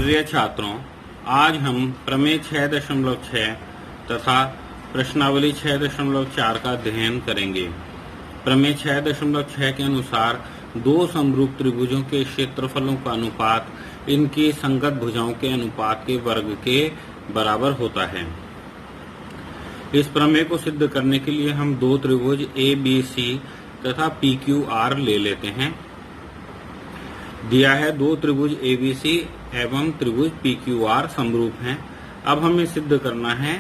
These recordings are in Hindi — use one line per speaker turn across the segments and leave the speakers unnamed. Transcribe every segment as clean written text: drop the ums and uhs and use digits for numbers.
प्रिय छात्रों, आज हम प्रमेय 6.6 तथा प्रश्नावली 6.4 का अध्ययन करेंगे। प्रमेय 6.6 के अनुसार दो समरूप त्रिभुजों के क्षेत्रफलों का अनुपात इनकी संगत भुजाओं के अनुपात के वर्ग के बराबर होता है। इस प्रमेय को सिद्ध करने के लिए हम दो त्रिभुज ABC तथा PQR ले लेते हैं। दिया है दो त्रिभुज ABC एवं त्रिभुज PQR समरूप हैं। अब हमें सिद्ध करना है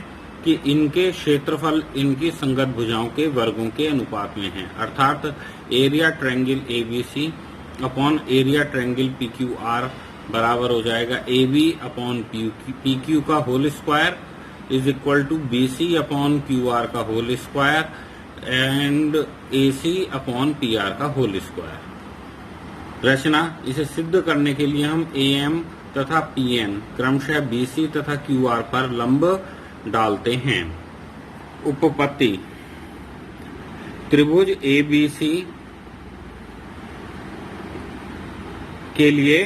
कि इनके क्षेत्रफल इनकी संगत भुजाओं के वर्गों के अनुपात में है, अर्थात area triangle ABC upon area triangle PQR बराबर हो जाएगा AB अपॉन PQ का whole square is equal to BC upon QR का whole square and AC upon PR का होल स्क्वायर। रचना, इसे सिद्ध करने के लिए हम AM तथा PN क्रमशः BC तथा QR पर लंब डालते हैं। उपपत्ति, त्रिभुज ABC के लिए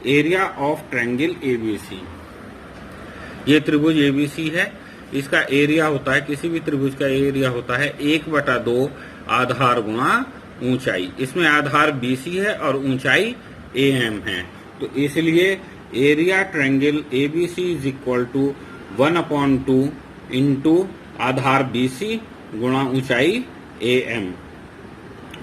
एरिया ऑफ ट्रायंगल ABC। ये त्रिभुज ABC है, इसका एरिया होता है, किसी भी त्रिभुज का एरिया होता है 1/2 आधार गुणा ऊंचाई। इसमें आधार BC है और ऊंचाई AM है, तो इसलिए area triangle ABC is equal to 1/2 into आधार BC गुणा ऊंचाई AM।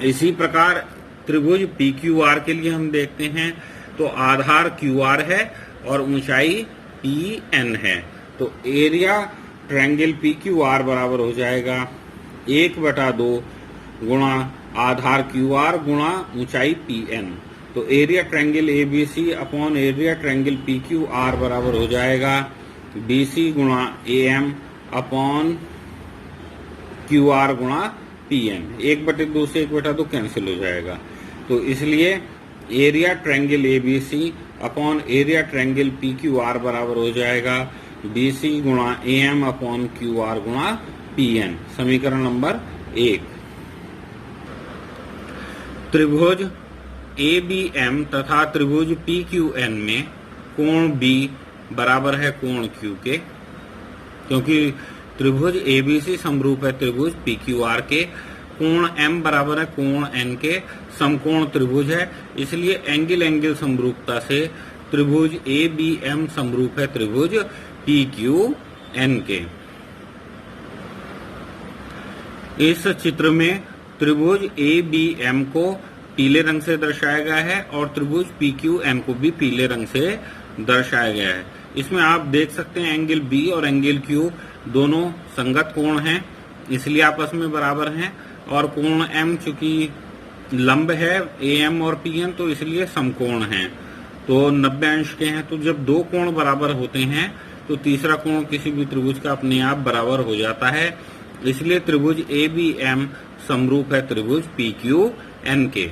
इसी प्रकार त्रिभुज PQR के लिए हम देखते हैं तो आधार QR है और ऊंचाई PN है, तो एरिया ट्रायंगल PQR बराबर हो जाएगा 1/2 गुणा आधार QR गुणा ऊंचाई PN। तो area triangle ABC upon area triangle PQR बराबर हो जाएगा BC गुणा AM अपॉन QR गुणा PN। 1/2 से 1/2 कैंसिल हो जाएगा, तो इसलिए area triangle ABC upon area triangle PQR बराबर हो जाएगा BC गुणा AM अपॉन QR गुणा PN। समीकरण नंबर 1। त्रिभुज ABM तथा त्रिभुज PQN में कोण B बराबर है कोण Q के, क्योंकि त्रिभुज ABC समरूप है त्रिभुज PQR के। कोण M बराबर है कोण N के, समकोण त्रिभुज है, इसलिए एंगल एंगल समरूपता से त्रिभुज ABM समरूप है त्रिभुज PQN के। इस चित्र में त्रिभुज ABM को पीले रंग से दर्शाया गया है और त्रिभुज PQN को भी पीले रंग से दर्शाया गया है। इसमें आप देख सकते हैं एंगल B और एंगल Q दोनों संगत कोण हैं, इसलिए आपस में बराबर हैं, और कोण M चूंकि लंब है AM और PN तो इसलिए समकोण हैं, तो 90 अंश के हैं। तो जब दो कोण बराबर होते हैं तो तीसरा कोण किसी भी त्रिभुज का अपने आप बराबर हो जाता है, इसलिए त्रिभुज ABM समरूप है त्रिभुज PQN के।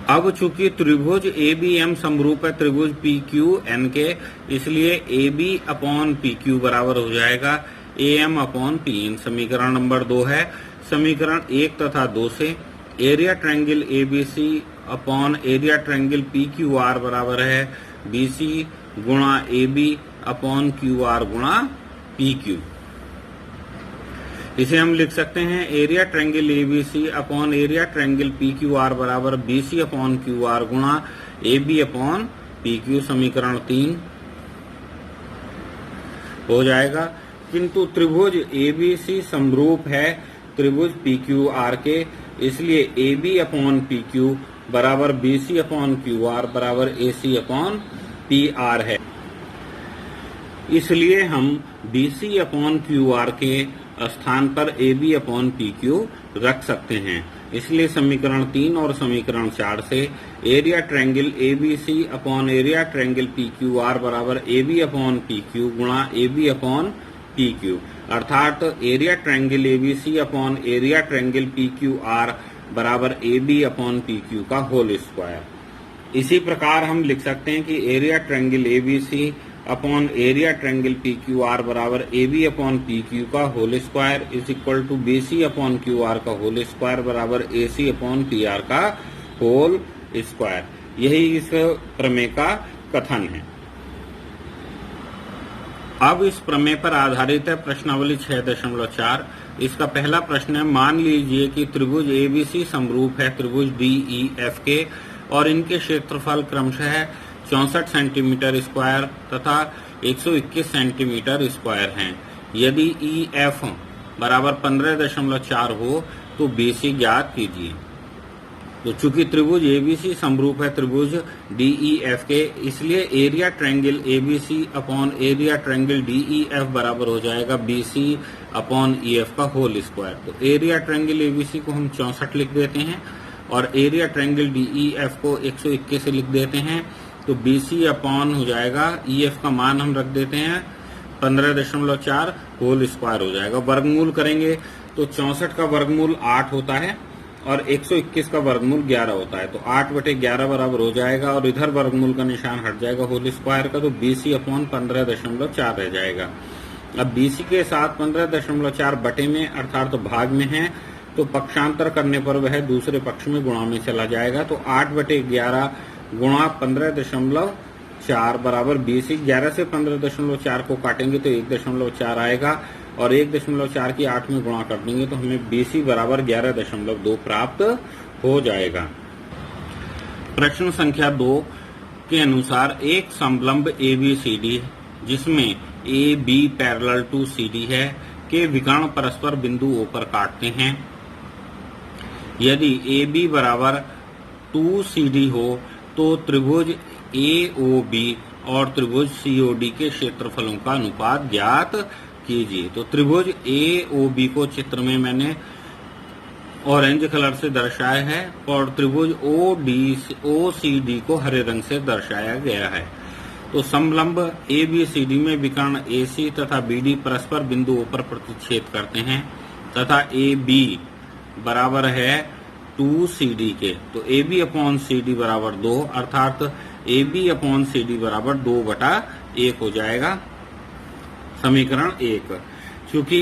अब चूंकि त्रिभुज ABM समरूप है त्रिभुज PQN के, इसलिए AB अपॉन PQ बराबर हो जाएगा AM अपॉन PN। समीकरण नंबर 2 है। समीकरण 1 तथा 2 से area triangle ABC upon area triangle PQR बराबर है BC गुणा AB अपॉन QR गुणा PQ। इसे हम लिख सकते हैं area triangle ABC upon area triangle PQR बराबर BC अपॉन QR गुणा AB अपॉन PQ। समीकरण 3 हो जाएगा, किंतु त्रिभुज ABC समरूप है त्रिभुज PQR के, इसलिए AB अपॉन PQ बराबर BC अपॉन QR बराबर AC अपॉन PR है। इसलिए हम BC अपॉन QR के स्थान पर AB अपॉन PQ रख सकते हैं। इसलिए समीकरण 3 और समीकरण 4 से area triangle ABC upon area triangle PQR बराबर AB अपॉन PQ गुणा AB अपॉन PQ, अर्थात area triangle ABC upon area triangle PQR बराबर AB अपॉन PQ का होल स्क्वायर। इसी प्रकार हम लिख सकते हैं कि area triangle ABC upon area triangle PQR बराबर AB अपॉन PQ का whole square is equal to BC upon QR का होल स्क्वायर बराबर AC अपॉन PR का होल स्क्वायर। यही इस प्रमेय का कथन है। अब इस प्रमेय पर आधारित है प्रश्नावली 6.4। इसका पहला प्रश्न है, मान लीजिए कि त्रिभुज एबीसी समरूप है त्रिभुज डीईएफ के और इनके क्षेत्रफल क्रमशः 64 सेंटीमीटर स्क्वायर तथा 121 सेंटीमीटर स्क्वायर हैं। यदि ईएफ बराबर 15.4 हो तो बीसी ज्ञात कीजिए। तो चूंकि त्रिभुज एबीसी समरूप है त्रिभुज डीईएफ के, इसलिए area triangle ABC upon area triangle DEF बराबर हो जाएगा बीसी अपॉन ईएफ का होल स्क्वायर। तो एरिया ट्रायंगल एबीसी को हम 64 लिख देते हैं और एरिया ट्रायंगल डीईएफ को 121 से लिख देते हैं। तो बीसी अपॉन हो जाएगा, ईएफ का मान हम रख देते हैं 15.4, होल स्क्वायर हो जाएगा। वर्गमूल करेंगे तो 64 का वर्गमूल 8 होता है और 121 का वर्गमूल 11 होता है। तो 8/11 बराबर हो जाएगा और इधर वर्गमूल का निशान हट जाएगा होल स्क्वायर का, तो बीसी अपॉन 15.4 रह जाएगा। अब बीसी के साथ 15.4 बटे में अर्थात तो भाग में है, तो पक्षांतर करने पर वह दूसरे पक्ष में गुणा में चला जाएगा। तो 8/11 गुणा 15.4 बराबर बीसी। 11 से 15.4 को काटेंगे तो 1.4 आएगा और 1.4 की 8 में गुणा कर देंगे तो हमें बीसी बराबर 11.2 प्राप्त हो जाएगा। प्रश्न संख्या 2 के अनुसार एक समलंब ABCD जिसमें AB पैरेलल टू CD है के विकर्ण परस्पर बिंदु O पर काटते हैं। यदि AB बराबर 2CD हो तो त्रिभुज AOB और त्रिभुज COD के क्षेत्रफलों का अनुपात ज्ञात कीजिए। तो त्रिभुज AOB को चित्र में मैंने ऑरेंज कलर से दर्शाया है और त्रिभुज OCD को हरे रंग से दर्शाया गया है। तो समलंब ABCD में विकर्ण AC तथा BD परस्पर बिंदु O पर प्रतिच्छेद करते हैं तथा AB बराबर है 2CD के। तो AB अपॉन CD बराबर 2 अर्थात AB अपॉन CD बराबर 2/1 हो जाएगा। समीकरण 1, क्योंकि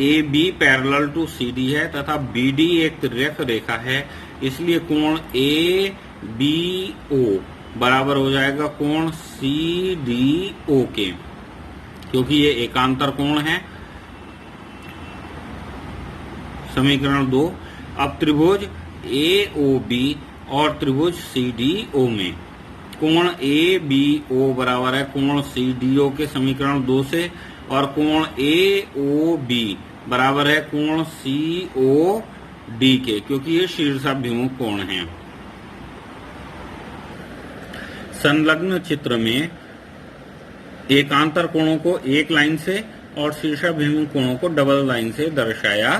AB पैरेलल टू CD है तथा BD एक तिर्यक रेखा है, इसलिए कोण ABO बराबर हो जाएगा कोण CDO के, क्योंकि ये एकांतर कोण है। समीकरण 2, अब त्रिभुज AOB और त्रिभुज CDO में कोण ABO बराबर है कोण CDO के समीकरण 2 से और कोण AOB बराबर है कोण COD के, क्योंकि ये शीर्षाभिमुख कोण हैं। संलग्न चित्र में एकांतर कोणों को एक लाइन से और शीर्षाभिमुख कोणों को डबल लाइन से दर्शाया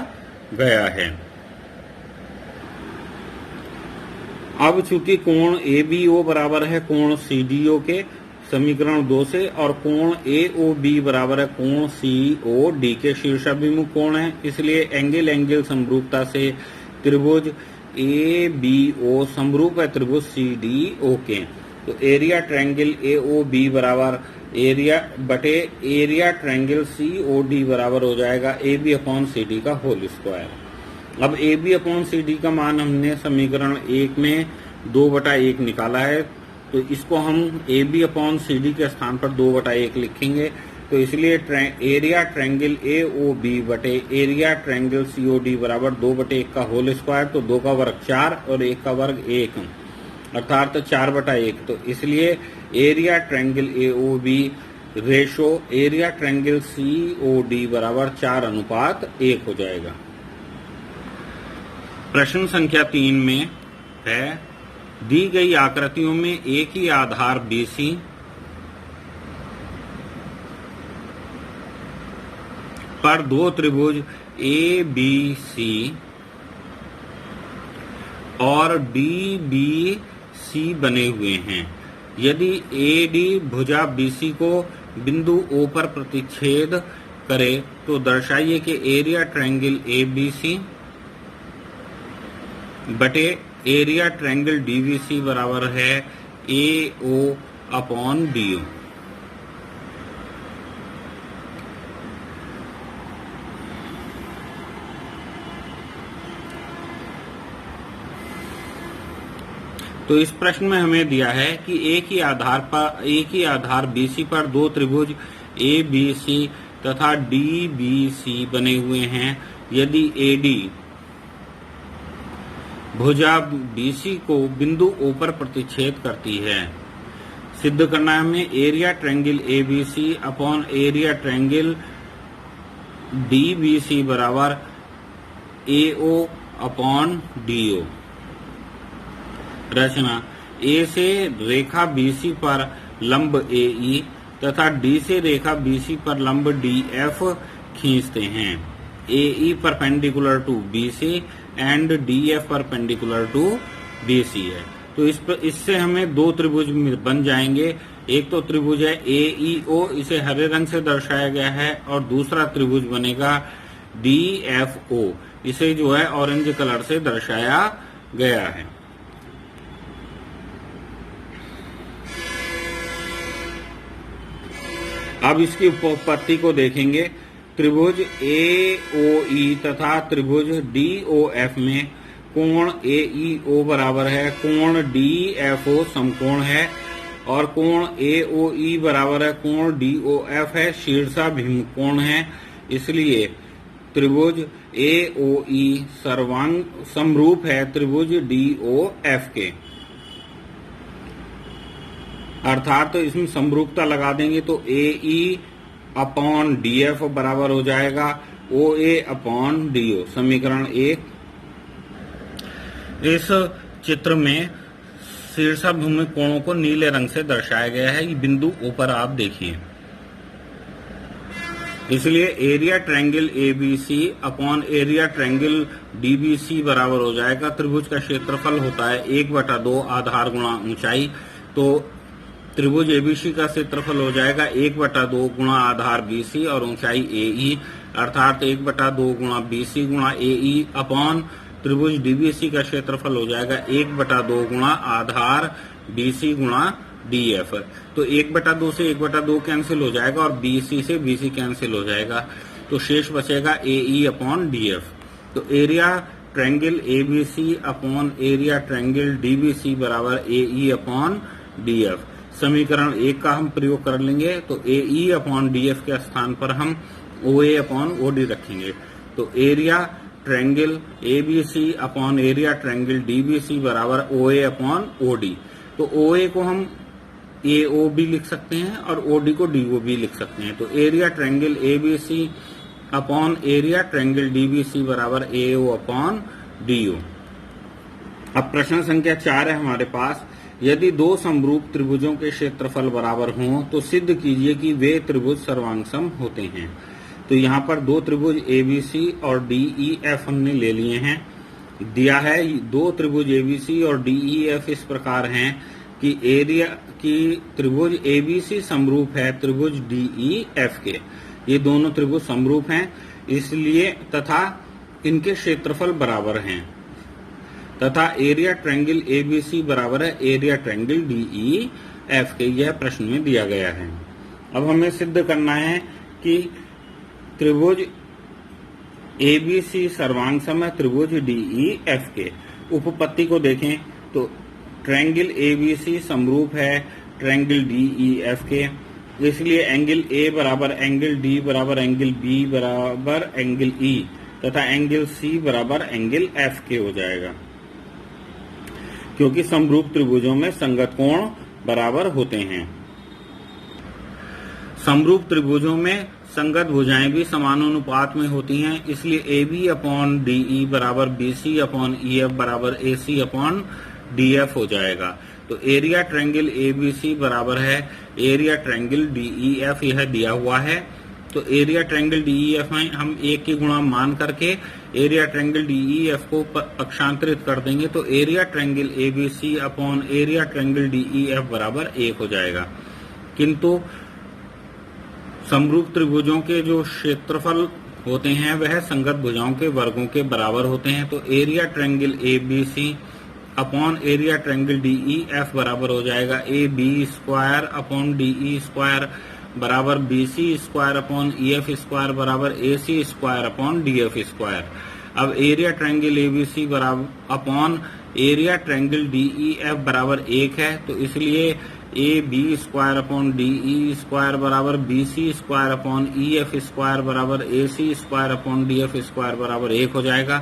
गया है। अब चूंकि कोण ABO बराबर है कोण CDO के समीकरण 2 से और कोण AOB बराबर है कोण COD के शीर्षाभिमुख कोण है, इसलिए एंगल समरूपता से त्रिभुज ABO समरूप है त्रिभुज CDO के। तो एरिया ट्रायंगल AOB बराबर एरिया ट्रायंगल COD बराबर हो जाएगा AB अपॉन CD का होल स्क्वायर। अब AB अपॉन CD का मान हमने समीकरण 1 में 2/1 निकाला है, तो इसको हम AB अपॉन CD के स्थान पर 2/1 लिखेंगे। तो इसलिए एरिया ट्रायंगल AOB बटे एरिया ट्रायंगल COD बराबर 2/1 का होल स्क्वायर। तो 2 का वर्ग 4 और 1 का वर्ग 1 अर्थात 4/1। तो इसलिए area triangle AOB ratio area triangle COD बराबर 4:1 हो जाएगा। प्रश्न संख्या 3 में है, दी गई आकृतियों में एक ही आधार BC पर दो त्रिभुज ABC और DBC बने हुए हैं। यदि AD भुजा BC को बिंदु O पर प्रतिच्छेद करे तो दर्शाइए कि एरिया ट्रायंगल ABC बटे एरिया ट्रायंगल DBC बराबर है AO अपॉन BO। तो इस प्रश्न में हमें दिया है कि एक ही आधार BC पर दो त्रिभुज ABC तथा DBC बने हुए हैं। यदि AD भुजा BC को बिंदु O पर प्रतिच्छेद करती है, सिद्ध करना है हमें area triangle ABC upon area triangle DBC बराबर AO अपॉन DO। रचना A से रेखा BC पर लंब AE तथा D से रेखा BC पर लंब DF खींचते हैं। AE perpendicular to BC and DF perpendicular to BC है। तो इससे हमें दो त्रिभुज बन जाएंगे। एक तो त्रिभुज है AEO, इसे हरे रंग से दर्शाया गया है, और दूसरा त्रिभुज बनेगा DFO, इसे जो है ऑरेंज कलर से दर्शाया गया है। अब इसकी उपपत्ति को देखेंगे। त्रिभुज AOE तथा त्रिभुज DOF में कोण AEO बराबर है कोण DFO समकोण है, और कोण AOE बराबर है कोण DOF है शीर्षाभिमुख कोण है। इसलिए त्रिभुज AOE समरूप है त्रिभुज DOF के, अर्थात तो इसमें समरूपता लगा देंगे तो AE अपॉन DF बराबर हो जाएगा OA अपॉन DO। समीकरण 1। इस चित्र में शीर्षाभिमुख कोणों को नीले रंग से दर्शाया गया है। ये बिंदु O पर आप देखिए। इसलिए area triangle ABC upon area triangle DBC बराबर हो जाएगा, त्रिभुज का क्षेत्रफल होता है 1/2 आधार गुणा ऊंचाई, तो त्रिभुज ABC का क्षेत्रफल हो जाएगा 1/2 गुणा आधार BC और ऊंचाई AE, अर्थात 1/2 गुणा BC गुणा AE अपॉन त्रिभुज DBC का क्षेत्रफल हो जाएगा 1/2 गुणा आधार BC गुणा DF। तो 1/2 से 1/2 कैंसिल हो जाएगा और BC से BC कैंसिल हो जाएगा, तो शेष बचेगा AE अपॉन DF। तो area triangle ABC upon area triangle DBC बराबर AE अपॉन DF। समीकरण 1 का हम प्रयोग कर लेंगे, तो AE अपॉन DF के स्थान पर हम OA अपॉन OD रखेंगे। तो area triangle ABC upon area triangle DBC बराबर OA अपॉन OD। तो OA को हम AO भी लिख सकते हैं और OD को DO भी लिख सकते हैं। तो area triangle ABC upon area triangle DBC बराबर AO अपॉन DO। अब प्रश्न संख्या 4 है हमारे पास। यदि दो समरूप त्रिभुजों के क्षेत्रफल बराबर हों तो सिद्ध कीजिए कि वे त्रिभुज सर्वांगसम होते हैं। तो यहाँ पर दो त्रिभुज ABC और DEF हमने ले लिए हैं। दिया है दो त्रिभुज ABC और DEF इस प्रकार हैं कि एरिया की त्रिभुज ABC समरूप है त्रिभुज DEF के। ये दोनों त्रिभुज समरूप हैं, इसलिए तथा इनके क्षेत्रफल बराबर हैं, तथा एरिया ट्रायंगल ABC बराबर है एरिया ट्रायंगल DEF के। यह प्रश्न में दिया गया है। अब हमें सिद्ध करना है कि त्रिभुज ABC सर्वांगसम है त्रिभुज DEF के। उपपत्ति को देखें तो ट्रायंगल ABC समरूप है ट्रायंगल DEF के, इसलिए एंगल A बराबर एंगल D बराबर एंगल B बराबर एंगल E तथा एंगल C बराबर एंगल F के हो जाएगा, क्योंकि समरूप त्रिभुजों में संगत कोण बराबर होते हैं। समरूप त्रिभुजों में संगत भुजाएं भी समानुपात में होती हैं, इसलिए AB अपॉन DE बराबर BC अपॉन EF बराबर AC अपॉन DF हो जाएगा। तो एरिया ट्रायंगल ABC बराबर है एरिया ट्रायंगल DEF, यह दिया हुआ है। तो एरिया ट्रायंगल DEF में हम 1 की गुणा मान करके एरिया ट्रायंगल DEF को पक्षांतरित कर देंगे, तो area triangle ABC upon area triangle DEF बराबर 1 हो जाएगा। किंतु समरूप त्रिभुजों के जो क्षेत्रफल होते हैं वह संगत भुजाओं के वर्गों के बराबर होते हैं। तो area triangle ABC upon area triangle DEF बराबर हो जाएगा AB square upon DE square बराबर BC square upon EF square बराबर AC square upon DF square. अब एरिया ट्रायंगल एबीसी बराबर अपॉन एरिया ट्रायंगल डीईएफ बराबर 1 है, तो इसलिए A B square upon DE square बराबर BC square upon EF square बराबर AC square upon DF square बराबर 1 हो जाएगा।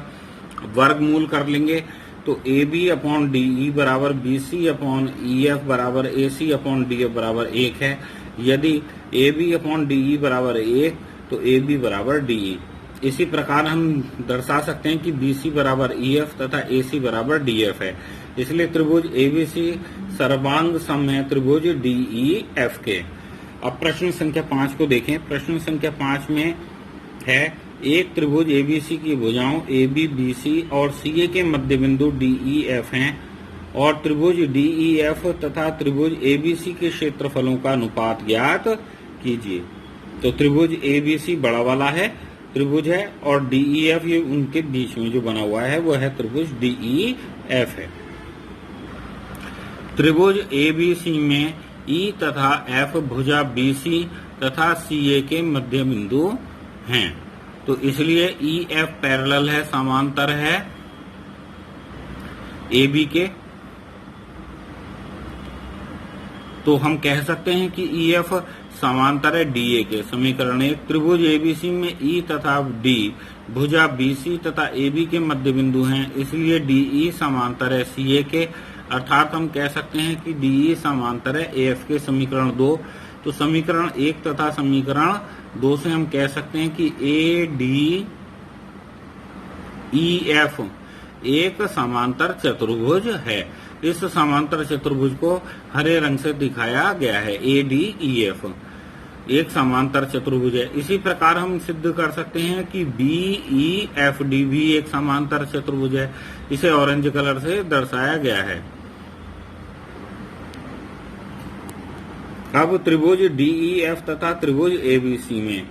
वर्गमूल कर लेंगे तो ए बी अपॉन डीई बराबर बीसी अपॉन ईएफ बराबर एसी अपॉन डीएफ बराबर 1 है। यदि ए बी अपॉन डीई बराबर 1 तो ए बी बराबर डीई। इसी प्रकार हम दर्शा सकते हैं कि बीसी बराबर ईएफ तथा एसी बराबर डीएफ है, इसलिए त्रिभुज एबीसी सर्वांग सम है त्रिभुज डीईएफ के। अब प्रश्न संख्या 5 को देखें। प्रश्न संख्या 5 में है एक त्रिभुज एबीसी की भुजाओं एबी बीसी और सीए के मध्य बिंदु डीईएफ हैं और त्रिभुज डीईएफ तथा त्रिभुज एबीसी के क्षेत्रफलों का अनुपात ज्ञात कीजिए। तो त्रिभुज एबीसी बड़ा वाला है त्रिभुज है और डीईएफ ये उनके बीच में जो बना हुआ है वो है त्रिभुज डीईएफ है। त्रिभुज एबीसी में ई तथा एफ भुजा बीसी तथा सीए के मध्य बिंदु हैं, तो इसलिए ई एफ पैरेलल है समांतर है एबी के। तो हम कह सकते हैं कि ई एफ समांतर है डीए के। समीकरण 1 त्रिभुज एबीसी में ई तथा डी भुजा बीसी तथा एबी के मध्य बिंदु हैं, इसलिए डीई समांतर है सीए के, अर्थात हम कह सकते हैं कि डीई समांतर है एएफ के। समीकरण 2 तो समीकरण 1 तथा समीकरण 2 से हम कह सकते हैं कि ए डी ई एफ एक समांतर चतुर्भुज है। इस समांतर चतुर्भुज को हरे रंग से दिखाया गया है। ए डी ई एफ एक समांतर चतुर्भुज है। इसी प्रकार हम सिद्ध कर सकते हैं कि बी ई एफ डी भी एक समांतर चतुर्भुज है। इसे ऑरेंज कलर से दर्शाया गया है। अब त्रिभुज डीईएफ तथा त्रिभुज एबीसी में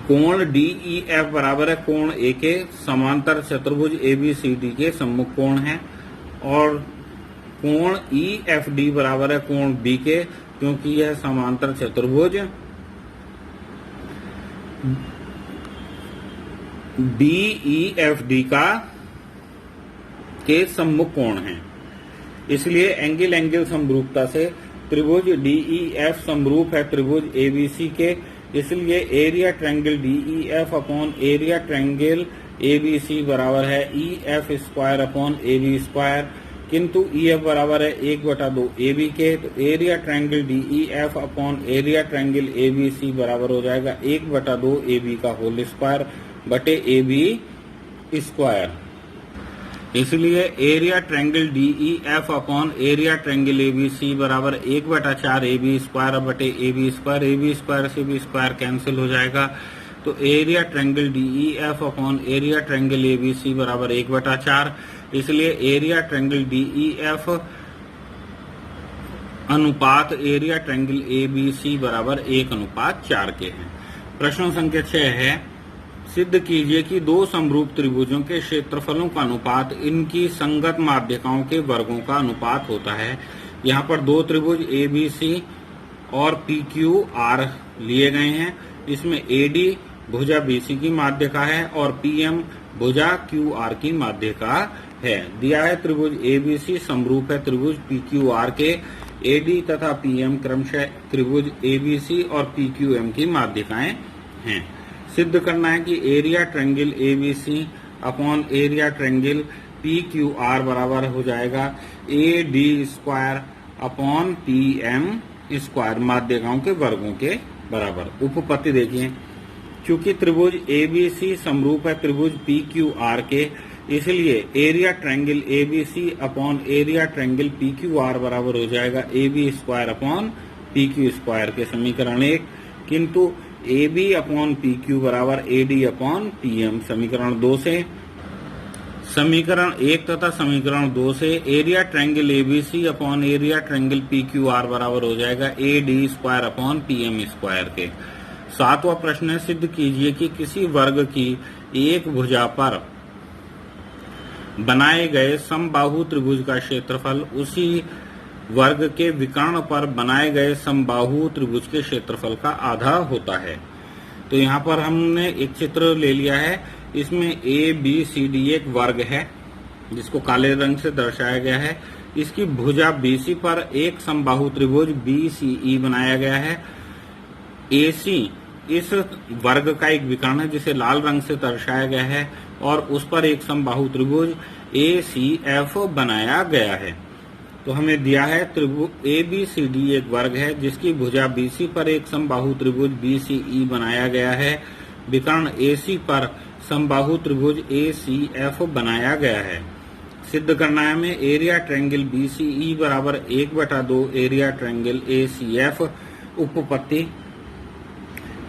कोण डीईएफ बराबर है कोण ए के, समांतर चतुर्भुज एबीसीडी के सम्मुख कोण है, और कोण ईएफडी बराबर है कोण बी के, क्योंकि यह समांतर चतुर्भुज डीईएफडी के सम्मुख कोण है। इसलिए एंगल एंगल समरूपता से त्रिभुज डीईएफ समरूप है त्रिभुज एबीसी के, इसलिए area triangle DEF upon area triangle ABC बराबर है EF square upon AB square, किंतु ईएफ बराबर है 1/2 एबी के, तो area triangle DEF upon area triangle ABC बराबर हो जाएगा 1/2 एबी का होल स्क्वायर बटे एबी स्क्वायर। इसलिए area triangle DEF upon area triangle ABC बराबर 1/4 एबी स्क्वायर बटे एबी स्क्वायर। एबी स्क्वायर से बी स्क्वायर कैंसिल हो जाएगा, तो area triangle DEF upon area triangle ABC बराबर 1/4। इसलिए एरिया ट्रायंगल डीईएफ अनुपात एरिया ट्रायंगल एबीसी बराबर 1/4 के हैं। प्रश्न संख्या 6 है सिद्ध कीजिए कि दो समरूप त्रिभुजों के क्षेत्रफलों का अनुपात इनकी संगत माध्यिकाओं के वर्गों का अनुपात होता है। यहाँ पर दो त्रिभुज एबीसी और पीक्यू आर लिए गए हैं। इसमें एडी भुजा बीसी की माध्यिका है और पीएम भुजा क्यू आर की माध्यिका है। दिया है त्रिभुज एबीसी समरूप है त्रिभुज पीक्यू आर के। एडी तथा पीएम क्रमशः त्रिभुज एबीसी और पीक्यूएम की माध्यिकाएं हैं। सिद्ध करना है कि area triangle ABC upon area triangle PQR बराबर हो जाएगा A D square upon PM square, माध्यिकाओं के वर्गों के बराबर। उपपत्ति देखिए, क्योंकि त्रिभुज एबीसी समरूप है त्रिभुज पीक्यूआर के, इसलिए area triangle ABC upon area triangle PQR बराबर हो जाएगा AB square upon PQ square के। समीकरण 1 किंतु AB अपॉन PQ बराबर AD अपॉन PM। समीकरण 2 से समीकरण 1 तथा समीकरण 2 से area triangle ABC upon area triangle PQR बराबर हो जाएगा AD square upon PM square के। 7वां प्रश्न है सिद्ध कीजिए कि किसी वर्ग की एक भुजा पर बनाए गए समबाहु त्रिभुज का क्षेत्रफल उसी वर्ग के विकर्ण पर बनाए गए समबाहु त्रिभुज के क्षेत्रफल का आधा होता है। तो यहाँ पर हमने एक चित्र ले लिया है, इसमें ए बी सी डी एक वर्ग है जिसको काले रंग से दर्शाया गया है। इसकी भुजा BC पर एक समबाहु त्रिभुज BCE बनाया गया है। AC इस वर्ग का एक विकर्ण है जिसे लाल रंग से दर्शाया गया है और उस पर एक समबाहु त्रिभुज ACF बनाया गया है। तो हमें दिया है त्रिभुज ABCD एक वर्ग है जिसकी भुजा BC पर एक समबाहु त्रिभुज BCE बनाया गया है। विकर्ण AC पर समबाहु त्रिभुज ACF बनाया गया है। सिद्ध करना है हमें एरिया ट्रायंगल BCE बराबर 1/2 एरिया ट्रायंगल ACF। उपपत्ति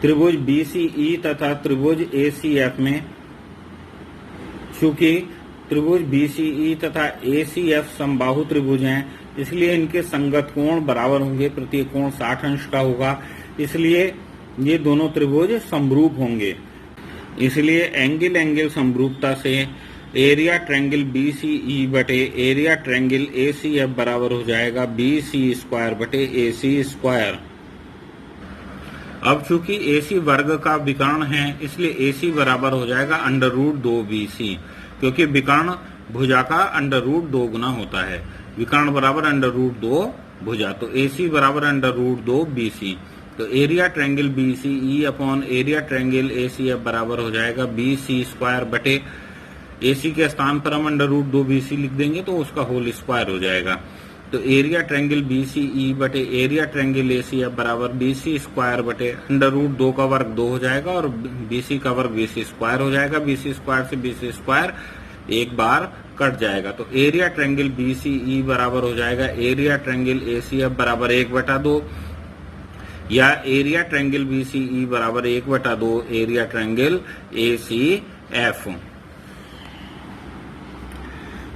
त्रिभुज BCE तथा त्रिभुज ACF में, चूंकि त्रिभुज BCE तथा ACF समबाहु त्रिभुज हैं, इसलिए इनके संगत कोण बराबर होंगे। प्रत्येक कोण 60 अंश का होगा, इसलिए ये दोनों त्रिभुज समरूप होंगे। इसलिए एंगल एंगल समरूपता से एरिया ट्रायंगल BCE बटे एरिया ट्रायंगल ACF बराबर हो जाएगा BC² बटे AC²। अब चूंकि AC वर्ग का विकर्ण है, इसलिए AC बराबर हो जाएगा √2BC, क्योंकि विकर्ण भुजा का √2 गुना होता है। विकर्ण बराबर √2 भुजा, तो AC बराबर √2BC। तो area triangle BCE upon area triangle ACF बराबर हो जाएगा BC² बटे AC के स्थान पर हम √2BC लिख देंगे तो उसका होल स्क्वायर हो जाएगा। तो एरिया ट्रायंगल BCE बटे एरिया ट्रायंगल ACF बराबर BC² बटे √2 का वर्ग 2 हो जाएगा और BC का वर्ग BC² हो जाएगा। BC² से BC² एक बार कट जाएगा, तो एरिया ट्रायंगल BCE बराबर हो जाएगा एरिया ट्रायंगल ACF बराबर 1/2 या एरिया ट्रायंगल BCE बराबर 1/2 एरिया ट्रायंगल ACF।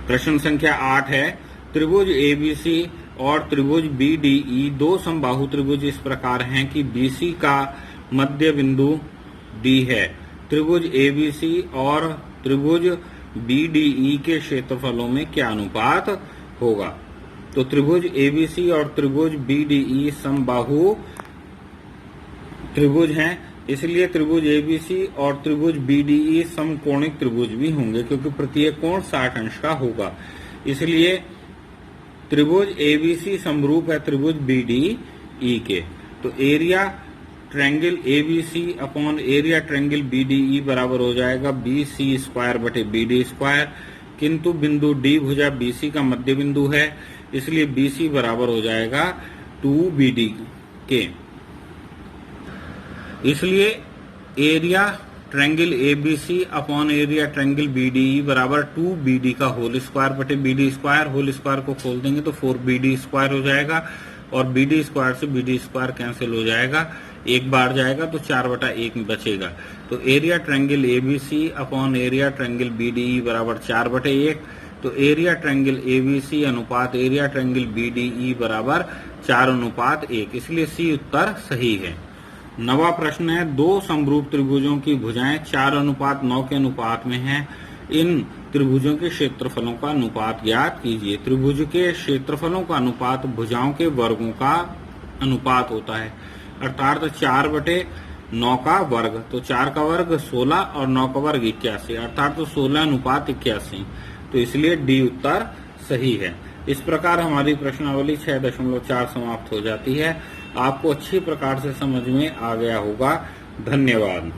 प्रश्न संख्या 8 है, त्रिभुज ABC और त्रिभुज BDE दो समबाहु त्रिभुज इस प्रकार हैं कि BC का मध्य बिंदु D है। त्रिभुज ABC और त्रिभुज BDE के क्षेत्रफलों में क्या अनुपात होगा? तो त्रिभुज ABC और त्रिभुज BDE समबाहु त्रिभुज हैं, इसलिए त्रिभुज ABC और त्रिभुज BDE समकोणिक त्रिभुज भी होंगे क्योंकि प्रत्येक कोण 60 अंश का होगा। इसलिए त्रिभुज ABC समरूप है त्रिभुज BDE के। तो area triangle ABC upon area triangle BDE बराबर हो जाएगा BC² बटे BD², किंतु बिंदु D भुजा BC का मध्य बिंदु है, इसलिए BC बराबर हो जाएगा 2BD के। इसलिए area triangle ABC upon area triangle BDE बराबर 2BD का होल स्क्वायर बटे BD²। होल स्क्वायर को खोल देंगे तो 4BD² हो जाएगा और BD² से BD² कैंसिल हो जाएगा, एक बार जाएगा तो 4/1 बचेगा। तो area triangle ABC upon area triangle BDE बराबर 4/1। तो एरिया ट्रायंगल ABC अनुपात एरिया ट्रायंगल BDE बराबर 4:1, इसलिए C उत्तर सही है। नवा प्रश्न है, दो समरूप त्रिभुजों की भुजाएं 4:9 के अनुपात में हैं। इन त्रिभुजों के क्षेत्रफलों का अनुपात ज्ञात कीजिए। त्रिभुज के क्षेत्रफलों का अनुपात भुजाओं के वर्गों का अनुपात होता है, अर्थात 4/9 का वर्ग। तो 4 का वर्ग 16 और 9 का वर्ग 81, अर्थात तो 16:81। तो इसलिए डी उत्तर सही है। इस प्रकार हमारी प्रश्नावली 6.4 समाप्त हो जाती है। आपको अच्छी प्रकार से समझ में आ गया होगा। धन्यवाद।